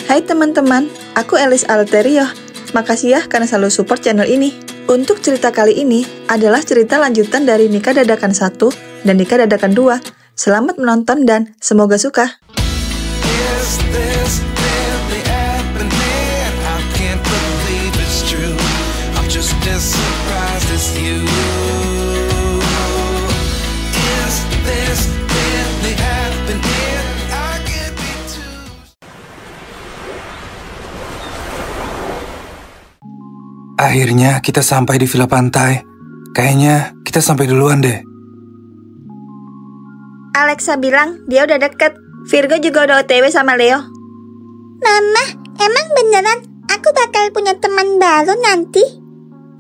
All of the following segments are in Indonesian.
Hai teman-teman, aku Elis Alterio. Makasih ya karena selalu support channel ini. Untuk cerita kali ini adalah cerita lanjutan dari Nikah Dadakan 1 dan Nikah Dadakan 2. Selamat menonton dan semoga suka. Akhirnya kita sampai di villa pantai. Kayaknya kita sampai duluan deh. Alexa bilang dia udah deket. Virgo juga udah OTW sama Leo. Mama, emang beneran aku bakal punya teman baru nanti?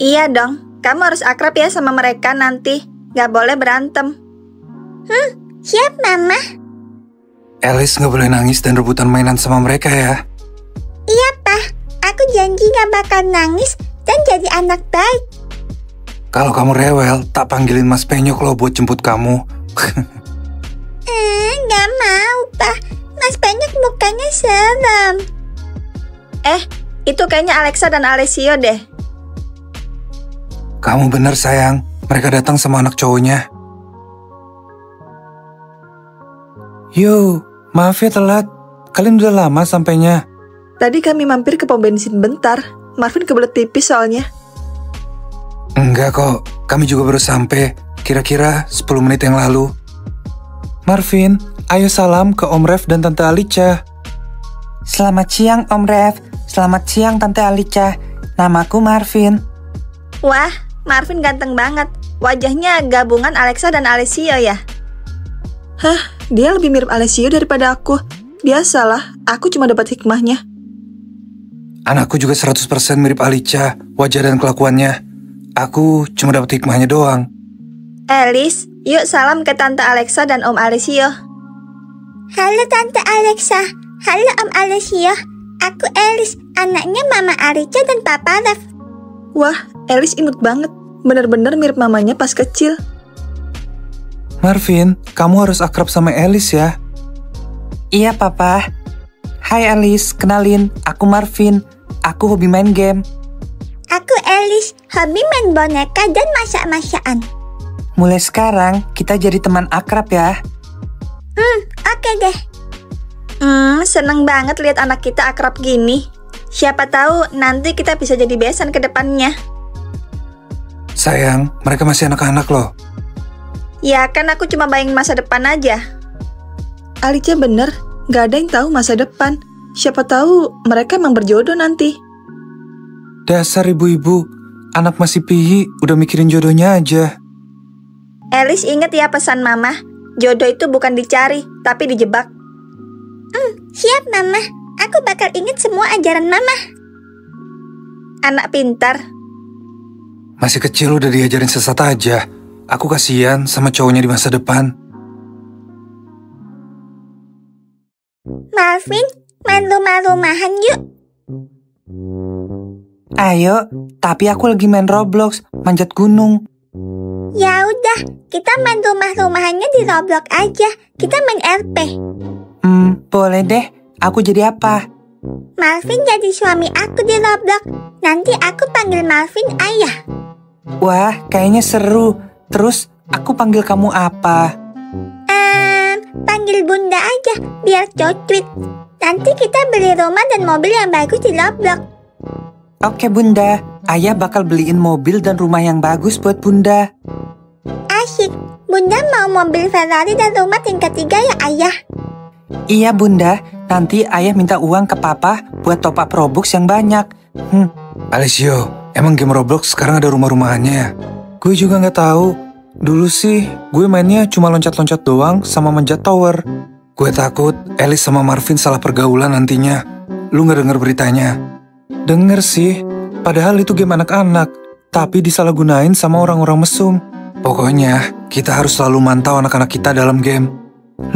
Iya dong, kamu harus akrab ya sama mereka nanti. Gak boleh berantem. Siap Mama. Alice gak boleh nangis dan rebutan mainan sama mereka ya. Iya Pak, aku janji gak bakal nangis dan jadi anak baik. Kalau kamu rewel, tak panggilin Mas Penyok loh buat jemput kamu. Gak mau Pak, Mas Penyok mukanya serem. Itu kayaknya Alexa dan Alessio deh. Kamu bener sayang, mereka datang sama anak cowoknya. Yo, maaf ya telat. Kalian udah lama sampainya. Tadi kami mampir ke pom bensin bentar. Marvin kebelet pipis soalnya. Enggak kok, kami juga baru sampai. Kira-kira 10 menit yang lalu. Marvin, ayo salam ke Om Rev dan Tante Alica. Selamat siang Om Rev. Selamat siang Tante Alica. Namaku Marvin. Wah, Marvin ganteng banget. Wajahnya gabungan Alexa dan Alessio ya. Hah, dia lebih mirip Alessio daripada aku. Biasalah, aku cuma dapat hikmahnya. Anakku juga 100% mirip Alica, wajah dan kelakuannya. Aku cuma dapat hikmahnya doang. Elis, yuk salam ke Tante Alexa dan Om Alessio. Halo Tante Alexa, halo Om Alessio. Aku Elis, anaknya Mama Alica dan Papa Rev. Wah, Elis imut banget. Bener-bener mirip mamanya pas kecil. Marvin, kamu harus akrab sama Elis ya. Iya Papa. Hai Elis, kenalin, aku Marvin. Aku hobi main game. Aku Elis, hobi main boneka dan masak-masakan. Mulai sekarang, kita jadi teman akrab ya. Oke deh. Seneng banget lihat anak kita akrab gini. Siapa tahu nanti kita bisa jadi besan ke depannya. Sayang, mereka masih anak-anak loh. Ya kan aku cuma bayangin masa depan aja. Alicia bener, gak ada yang tahu masa depan. Siapa tahu mereka emang berjodoh nanti. Dasar ibu-ibu, anak masih pihi, udah mikirin jodohnya aja. Elis inget ya pesan mama, jodoh itu bukan dicari, tapi dijebak. Siap Mama, aku bakal ingat semua ajaran Mama. Anak pintar. Masih kecil udah diajarin sesat aja. Aku kasihan sama cowoknya di masa depan. Marvin, main rumah-rumahan yuk. Ayo, tapi aku lagi main Roblox, manjat gunung. Ya udah, kita main rumah-rumahannya di Roblox aja. Kita main RP. Boleh deh. Aku jadi apa? Marvin jadi suami aku di Roblox. Nanti aku panggil Marvin ayah. Wah, kayaknya seru. Terus, aku panggil kamu apa? Panggil Bunda aja, biar cocwit. Nanti kita beli rumah dan mobil yang bagus di Roblox. Oke Bunda, ayah bakal beliin mobil dan rumah yang bagus buat Bunda. Asyik, Bunda mau mobil Ferrari dan rumah tingkat 3 ya ayah? Iya Bunda, nanti ayah minta uang ke papa buat top up Robux yang banyak. Alessio, emang game Roblox sekarang ada rumah-rumahannya ya? Gue juga nggak tahu. Dulu sih, gue mainnya cuma loncat-loncat doang sama manjat tower. Gue takut Elis sama Marvin salah pergaulan nantinya. Lu nggak denger beritanya? Denger sih, padahal itu game anak-anak, tapi disalahgunain sama orang-orang mesum. Pokoknya, kita harus selalu mantau anak-anak kita dalam game.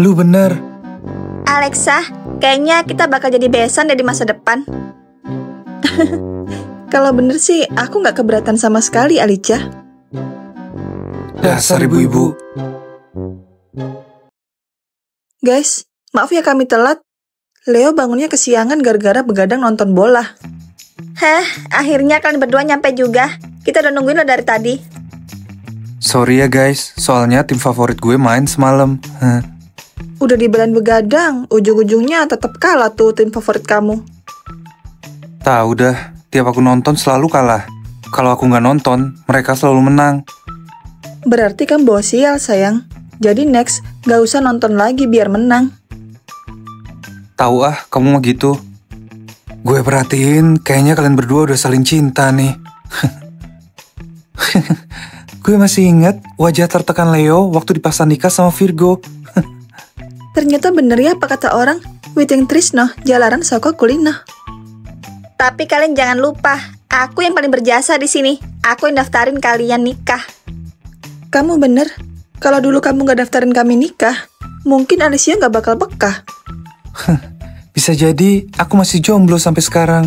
Lu bener. Alexa, kayaknya kita bakal jadi besan deh di masa depan. Kalau bener sih, aku nggak keberatan sama sekali, Alicia. Dasar ibu-ibu. Guys, maaf ya kami telat. Leo bangunnya kesiangan gara-gara begadang nonton bola. Heh, akhirnya kalian berdua nyampe juga. Kita udah nungguin lo dari tadi. Sorry ya guys, soalnya tim favorit gue main semalam. Udah dibelain begadang, ujung-ujungnya tetap kalah tuh tim favorit kamu. Tahu dah, tiap aku nonton selalu kalah. Kalau aku nggak nonton, mereka selalu menang. Berarti kan bawa sial, sayang. Jadi next, gak usah nonton lagi biar menang. Tahu ah, kamu mah gitu. Gue perhatiin, kayaknya kalian berdua udah saling cinta nih. Gue masih ingat wajah tertekan Leo waktu dipaksa nikah sama Virgo. Ternyata bener ya apa kata orang, Witing Trisno, jalaran soko kulino. Tapi kalian jangan lupa, aku yang paling berjasa di sini. Aku yang daftarin kalian nikah. Kamu bener, kalau dulu kamu gak daftarin kami nikah, mungkin Alicia gak bakal bekah. Bisa jadi aku masih jomblo sampai sekarang.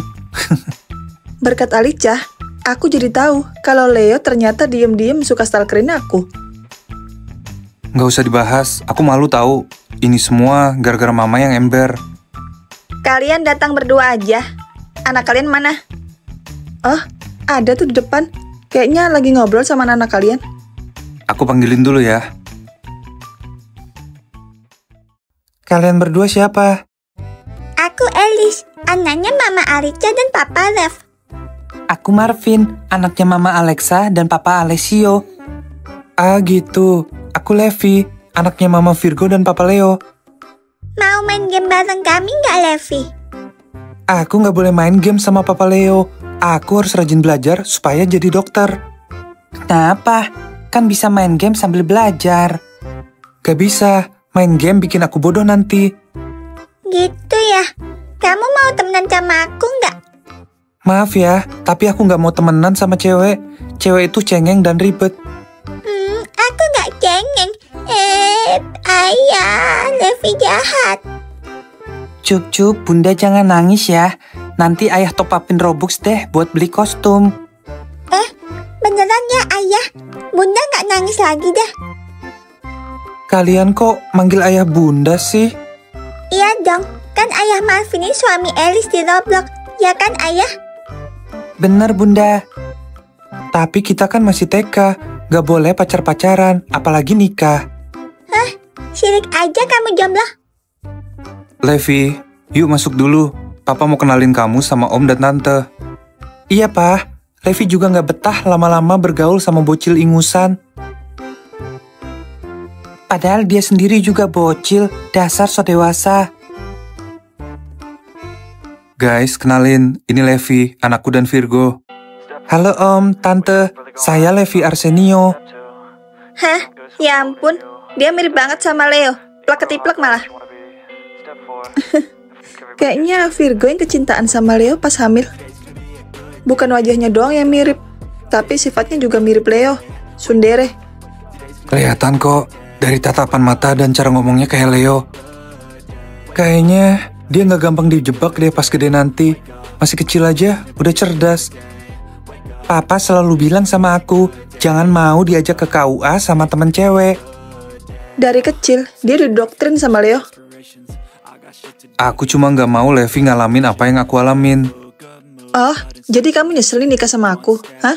Berkat Alicia, aku jadi tahu kalau Leo ternyata diem-diem suka stalkerin aku. Gak usah dibahas, aku malu tahu. Ini semua gara-gara mama yang ember. Kalian datang berdua aja. Anak kalian mana? Oh, ada tuh di depan. Kayaknya lagi ngobrol sama anak kalian. Aku panggilin dulu ya. Kalian berdua siapa? Aku Alice, anaknya Mama Alicia dan Papa Lev. Aku Marvin, anaknya Mama Alexa dan Papa Alessio. Ah gitu, aku Levi, anaknya Mama Virgo dan Papa Leo. Mau main game bareng kami nggak, Levi? Aku nggak boleh main game sama Papa Leo. Aku harus rajin belajar supaya jadi dokter. Kenapa? Kan bisa main game sambil belajar. Gak bisa, main game bikin aku bodoh nanti. Gitu ya? Kamu mau temenan sama aku nggak? Maaf ya, tapi aku nggak mau temenan sama cewek. Cewek itu cengeng dan ribet. Aku nggak cengeng. Ayah, Levi jahat. Cup, bunda jangan nangis ya. Nanti ayah top upin Robux deh buat beli kostum. Beneran ya, Ayah? Bunda nggak nangis lagi dah. Kalian kok manggil ayah bunda sih? Iya dong, kan Ayah Marvin ini suami Alice di Roblox. Ya kan, Ayah? Bener bunda. Tapi kita kan masih TK, gak boleh pacar-pacaran, apalagi nikah. Sirik aja kamu jomblo. Levi, yuk masuk dulu. Papa mau kenalin kamu sama om dan tante. Iya, Pak. Levi juga gak betah lama-lama bergaul sama bocil ingusan. Padahal dia sendiri juga bocil, dasar so dewasa. Guys, kenalin, ini Levi, anakku dan Virgo. Halo om, tante, saya Levi Arsenio. Hah? Ya ampun, dia mirip banget sama Leo. Plak-ketiplek malah. Kayaknya Virgo yang kecintaan sama Leo pas hamil. Bukan wajahnya doang yang mirip, tapi sifatnya juga mirip Leo. Sundere. Kelihatan kok, dari tatapan mata dan cara ngomongnya kayak Leo. Kayaknya dia gak gampang dijebak deh pas gede nanti. Masih kecil aja, udah cerdas. Papa selalu bilang sama aku, jangan mau diajak ke KUA sama temen cewek. Dari kecil, dia didoktrin sama Leo. Aku cuma gak mau Levi ngalamin apa yang aku alamin. Oh, jadi kamu nyeselin nikah sama aku, hah?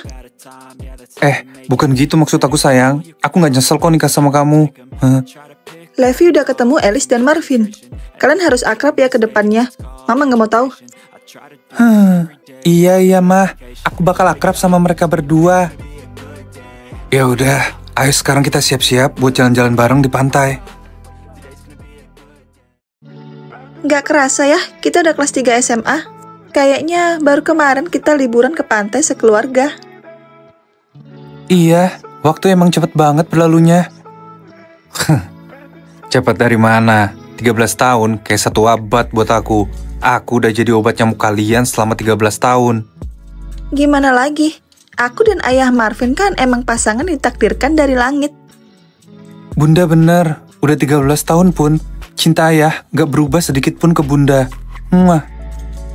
Bukan gitu maksud aku sayang. Aku gak nyesel kok nikah sama kamu. Levi udah ketemu Alice dan Marvin. Kalian harus akrab ya ke depannya. Mama gak mau tahu. Iya mah. Aku bakal akrab sama mereka berdua. Ya udah, ayo sekarang kita siap-siap buat jalan-jalan bareng di pantai. Gak kerasa ya, kita udah kelas 3 SMA. Kayaknya baru kemarin kita liburan ke pantai sekeluarga. Iya, waktu emang cepet banget berlalunya. Cepet dari mana? 13 tahun, kayak 1 abad buat aku. Aku udah jadi obat nyamuk kalian selama 13 tahun. Gimana lagi? Aku dan ayah Marvin kan emang pasangan ditakdirkan dari langit. Bunda bener, udah 13 tahun pun, cinta ayah gak berubah sedikit pun ke bunda. Muah.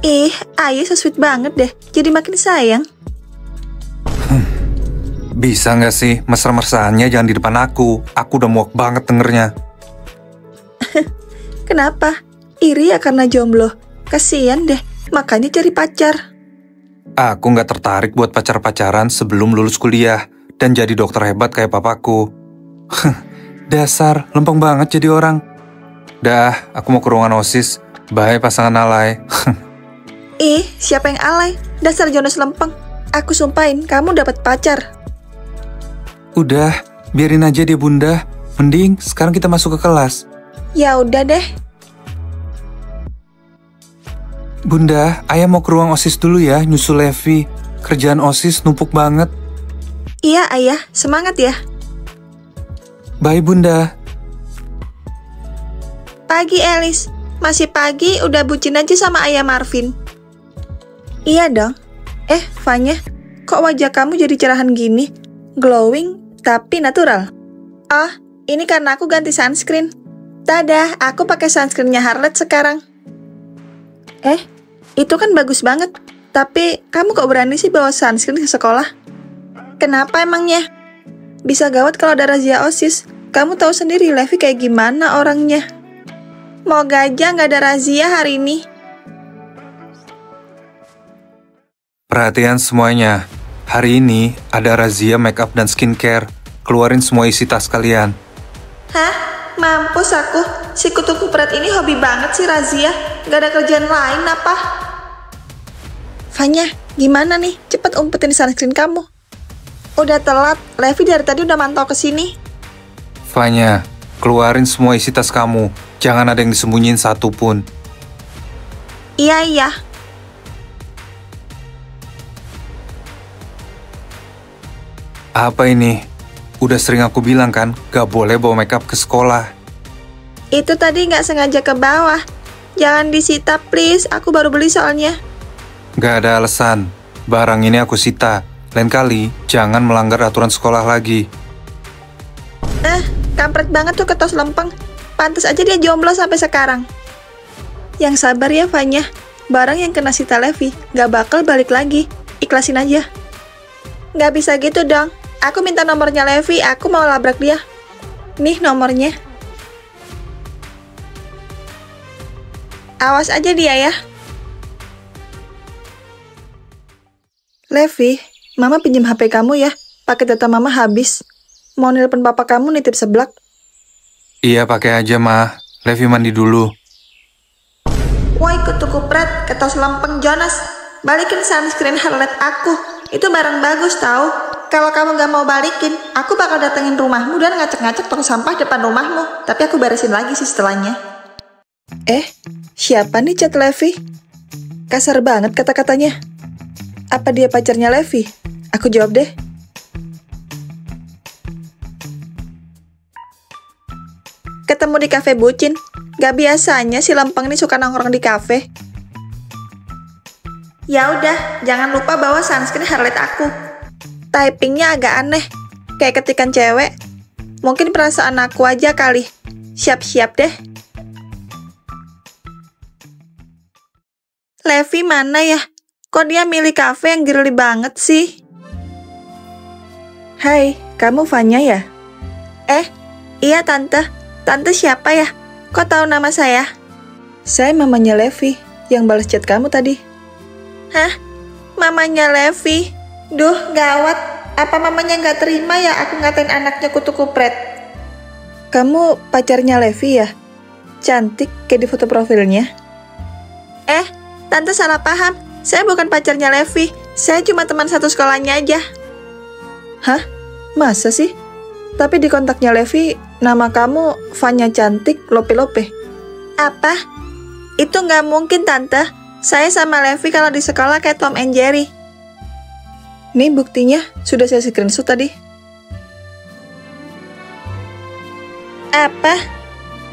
Ih, ayah so sweet banget deh, jadi makin sayang. Bisa gak sih, mesra-mesraannya jangan di depan aku. Aku udah muak banget dengernya. Kenapa? Iri ya karena jomblo. Kasian deh, makanya cari pacar. Aku nggak tertarik buat pacar-pacaran sebelum lulus kuliah dan jadi dokter hebat kayak papaku. Dasar, lempeng banget jadi orang. Dah, aku mau ke ruangan OSIS. Bye pasangan alay. Ih, siapa yang alay? Dasar Jonas lempeng. Aku sumpahin, kamu dapat pacar. Udah, biarin aja dia bunda. Mending sekarang kita masuk ke kelas. Ya udah deh. Bunda, ayah mau ke ruang OSIS dulu ya, nyusul Levi. Kerjaan OSIS numpuk banget. Iya ayah, semangat ya. Bye bunda. Pagi Elis, masih pagi udah bucin aja sama ayah Marvin. Iya dong. Vanya, kok wajah kamu jadi cerahan gini? Glowing tapi natural. Oh, ini karena aku ganti sunscreen. Dadah, aku pakai sunscreennya Harlet sekarang. Itu kan bagus banget. Tapi kamu kok berani sih bawa sunscreen ke sekolah? Kenapa emangnya? Bisa gawat kalau ada razia OSIS. Kamu tahu sendiri Levi kayak gimana orangnya. Moga aja nggak ada razia hari ini. Perhatian semuanya. Hari ini ada razia makeup dan skincare. Keluarin semua isi tas kalian. Hah? Mampus aku. Si kutu kupret ini hobi banget sih razia. Gak ada kerjaan lain apa? Vanya, gimana nih? Cepet umpetin sunscreen kamu. Udah telat. Levi dari tadi udah mantau ke sini. Vanya, keluarin semua isi tas kamu. Jangan ada yang disembunyiin satupun. Iya. Apa ini? Udah sering aku bilang kan, gak boleh bawa makeup ke sekolah. Itu tadi nggak sengaja ke bawah. Jangan disita please, aku baru beli soalnya. Gak ada alasan. Barang ini aku sita. Lain kali, jangan melanggar aturan sekolah lagi. Kampret banget tuh ketos lempeng. Pantes aja dia jomblo sampai sekarang. Yang sabar ya Vanya. Barang yang kena sita Levi gak bakal balik lagi. Ikhlasin aja. Gak bisa gitu dong. Aku minta nomornya Levi, aku mau labrak dia. Nih nomornya. Awas aja dia ya. Levi, Mama pinjam HP kamu ya. Paket data Mama habis. Mau nelpon papa kamu nitip seblak. Iya, pakai aja, Ma. Levi mandi dulu. Woi kutu kupret, ketos lempeng Jonas. Balikin sunscreen Harlet aku. Itu barang bagus tahu. Kalau kamu gak mau balikin, aku bakal datengin rumahmu dan ngacek-ngacek tong sampah depan rumahmu. Tapi aku beresin lagi sih setelahnya. Siapa nih chat Levi? Kasar banget kata-katanya. Apa dia pacarnya Levi? Aku jawab deh. Ketemu di kafe bucin. Gak biasanya si lempeng nih suka nongkrong di kafe. Ya udah, jangan lupa bawa sunscreen Harlet aku. Typingnya agak aneh, kayak ketikan cewek. Mungkin perasaan aku aja kali. Siap-siap deh. Levi mana ya? Kok dia milih kafe yang girly banget sih? Hai, kamu Vanya ya? Iya tante. Tante siapa ya? Kok tahu nama saya? Saya mamanya Levi, yang balas chat kamu tadi. Hah? Mamanya Levi? Duh, gawat. Apa mamanya nggak terima ya aku ngatain anaknya kutu kupret? Kamu pacarnya Levi ya? Cantik kayak di foto profilnya. Tante salah paham. Saya bukan pacarnya Levi. Saya cuma teman satu sekolahnya aja. Hah? Masa sih? Tapi di kontaknya Levi, nama kamu Vanya Cantik Lope-Lope. Apa? Itu nggak mungkin, Tante. Saya sama Levi kalau di sekolah kayak Tom and Jerry. Nih buktinya, sudah saya screenshot tadi. Apa?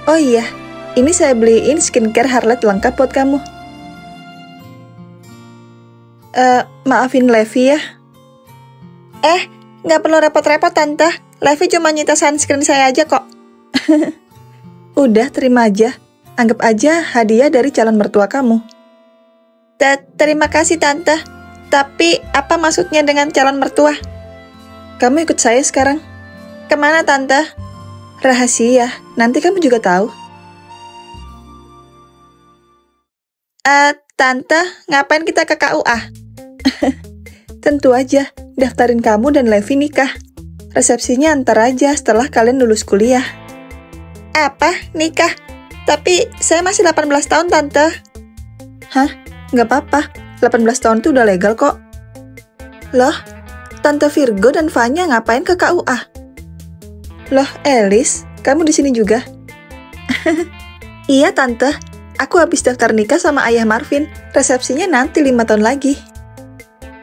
Oh iya, ini saya beliin skincare Harlet lengkap buat kamu. Maafin Levi ya. Nggak perlu repot-repot, Tante. Levi cuma nyita sunscreen saya aja kok. Udah, terima aja. Anggap aja hadiah dari calon mertua kamu. Terima kasih, Tante. Tapi, apa maksudnya dengan calon mertua? Kamu ikut saya sekarang. Kemana, Tante? Rahasia, nanti kamu juga tahu. Tante, ngapain kita ke KUA? Tentu aja, daftarin kamu dan Levi nikah. Resepsinya antar aja setelah kalian lulus kuliah. Apa? Nikah? Tapi saya masih 18 tahun, Tante. Hah? Nggak apa-apa. 18 tahun itu udah legal kok. Loh, Tante Virgo dan Vanya ngapain ke KUA? Loh, Elis, kamu di sini juga? Iya, Tante. Aku habis daftar nikah sama ayah Marvin. Resepsinya nanti 5 tahun lagi.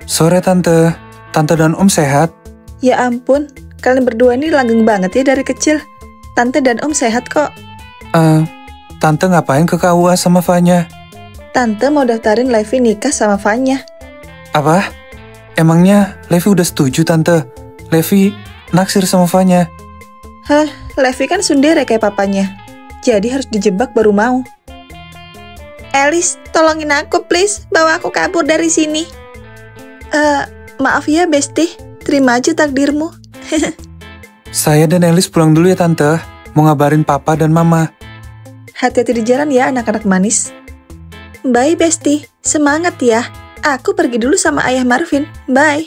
Sore Tante. Tante dan Om sehat? Ya ampun, kalian berdua ini langgeng banget ya dari kecil. Tante dan Om sehat kok. Tante ngapain ke KUA sama Vanya? Tante mau daftarin Levi nikah sama Vanya. Apa? Emangnya Levi udah setuju Tante? Levi naksir sama Vanya. Hah, Levi kan sundere kayak papanya. Jadi harus dijebak baru mau. Elis, tolongin aku please, bawa aku kabur dari sini. Maaf ya Besti, terima aja takdirmu. Saya dan Elis pulang dulu ya Tante. Mau ngabarin Papa dan Mama. Hati-hati di jalan ya anak-anak manis. Bye Besti, semangat ya. Aku pergi dulu sama ayah Marvin, bye.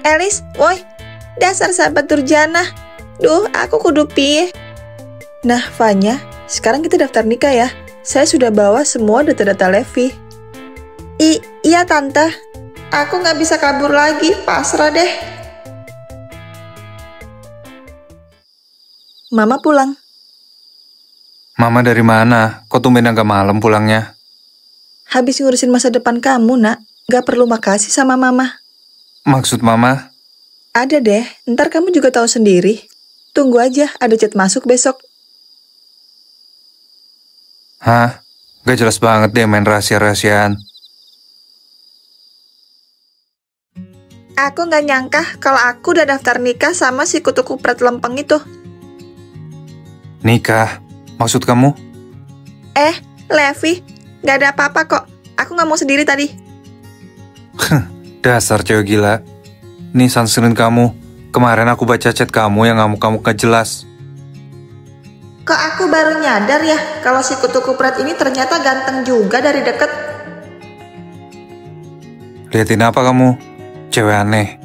Elis, woi, dasar sahabat durjana. Duh, aku kudu piye. Nah, Vanya, sekarang kita daftar nikah ya. Saya sudah bawa semua data-data Levi. Iya Tante, aku nggak bisa kabur lagi, pasrah deh. Mama pulang. Mama dari mana? Kok tumben agak malam pulangnya? Habis ngurusin masa depan kamu, nak. Gak perlu makasih sama Mama. Maksud Mama? Ada deh, ntar kamu juga tahu sendiri. Tunggu aja, ada chat masuk besok. Hah? Gak jelas banget deh main rahasia-rahasiaan. Aku gak nyangka kalau aku udah daftar nikah sama si kutu kupret lempeng itu. Nikah? Maksud kamu? Levi, gak ada apa-apa kok. Aku gak mau sendiri tadi. Dasar cewek gila. Nih sunscreen kamu. Kemarin aku baca chat kamu yang ngamuk-ngamuk gak jelas. Kok aku baru nyadar ya kalau si kutu kupret ini ternyata ganteng juga dari deket. Liatin apa kamu? Cewek aneh.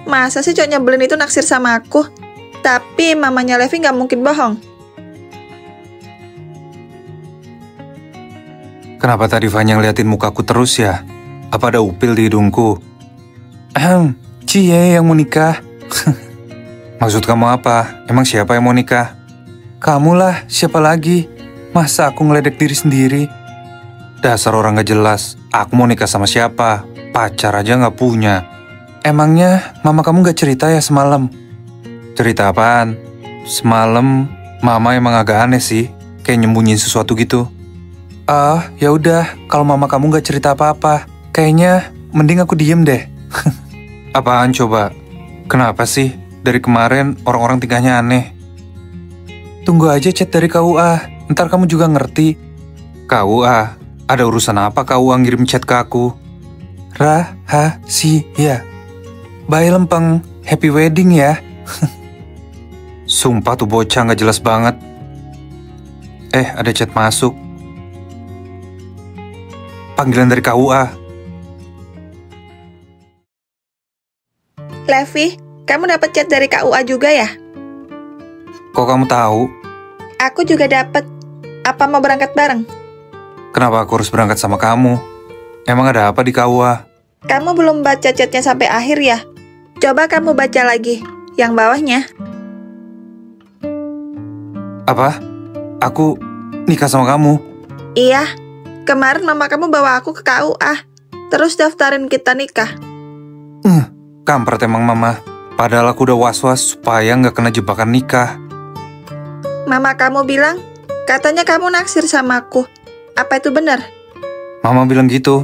Masa sih cowok nyebelin itu naksir sama aku? Tapi mamanya Levi gak mungkin bohong. Kenapa tadi Vanya ngeliatin mukaku terus ya? Apa ada upil di hidungku? Cie yang mau nikah. Maksud kamu apa? Emang siapa yang mau nikah? Kamulah, siapa lagi? Masa aku ngeledek diri sendiri? Dasar orang gak jelas. Aku mau nikah sama siapa? Pacar aja gak punya. Emangnya mama kamu gak cerita ya semalam? Cerita apaan? Semalam mama emang agak aneh sih. Kayak nyembunyiin sesuatu gitu. Ya udah, kalau mama kamu gak cerita apa-apa, kayaknya mending aku diem deh. Apaan coba? Kenapa sih? Dari kemarin orang-orang tingkahnya aneh. Tunggu aja chat dari KUA, ntar kamu juga ngerti. KUA? Ada urusan apa KUA ngirim chat ke aku? Rahasia. Bye lempeng, happy wedding ya. Sumpah tuh bocah gak jelas banget. Ada chat masuk. Panggilan dari KUA. Levi, kamu dapat chat dari KUA juga ya? Kok kamu tahu? Aku juga dapat. Apa mau berangkat bareng? Kenapa aku harus berangkat sama kamu? Emang ada apa di KUA? Kamu belum baca chatnya sampai akhir ya? Coba kamu baca lagi, yang bawahnya. Apa? Aku nikah sama kamu? Iya, kemarin mama kamu bawa aku ke KUA, terus daftarin kita nikah. Kampret emang mama. Padahal aku udah was-was supaya nggak kena jebakan nikah. Mama kamu bilang, katanya kamu naksir sama aku. Apa itu benar? Mama bilang gitu.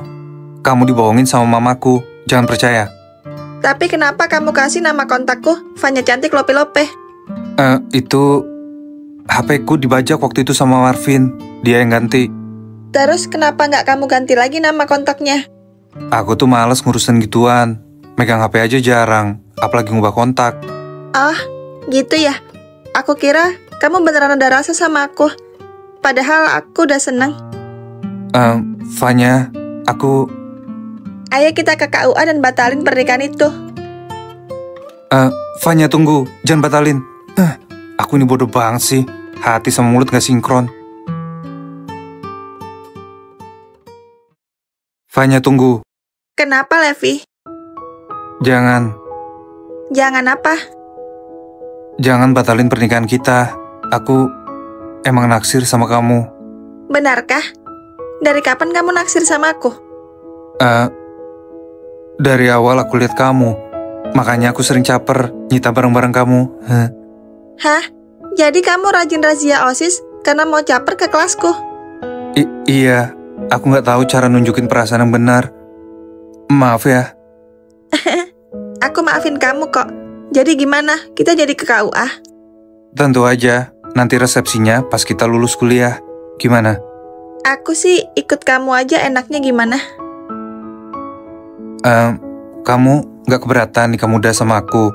Kamu dibohongin sama mamaku. Jangan percaya. Tapi kenapa kamu kasih nama kontakku, Vanya Cantik Lope-Lope? Itu HP-ku dibajak waktu itu sama Marvin. Dia yang ganti. Terus kenapa nggak kamu ganti lagi nama kontaknya? Aku tuh males ngurusin gituan. Megang HP aja jarang, apalagi ngubah kontak. Ah, gitu ya? Aku kira kamu beneran ada rasa sama aku. Padahal aku udah seneng. Fanya, aku... Ayo kita ke KUA dan batalin pernikahan itu. Fanya tunggu, jangan batalin. Aku ini bodoh banget sih. Hati sama mulut gak sinkron. Fanya tunggu. Kenapa, Levi? Jangan. Jangan apa? Jangan batalin pernikahan kita. Aku emang naksir sama kamu. Benarkah? Dari kapan kamu naksir sama aku? Dari awal aku lihat kamu. Makanya aku sering caper, nyita barang-barang kamu. Hah? Jadi kamu rajin razia OSIS karena mau caper ke kelasku? Iya, aku nggak tahu cara nunjukin perasaan yang benar. Maaf ya. Aku maafin kamu kok. Jadi gimana? Kita jadi ke KUA? Tentu aja. Nanti resepsinya pas kita lulus kuliah. Gimana? Aku sih ikut kamu aja, enaknya gimana? Kamu nggak keberatan nikah muda sama aku?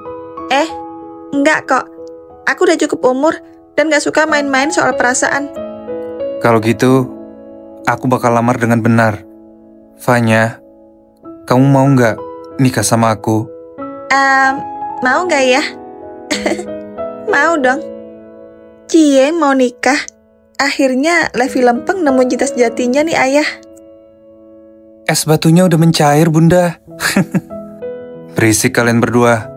Enggak kok. Aku udah cukup umur dan gak suka main-main soal perasaan. Kalau gitu, aku bakal lamar dengan benar. Fanya, kamu mau nggak nikah sama aku? Mau gak ya? Mau dong. Cie mau nikah. Akhirnya Levi Lempeng nemu cinta sejatinya nih ayah. Es batunya udah mencair, Bunda. Berisik kalian berdua.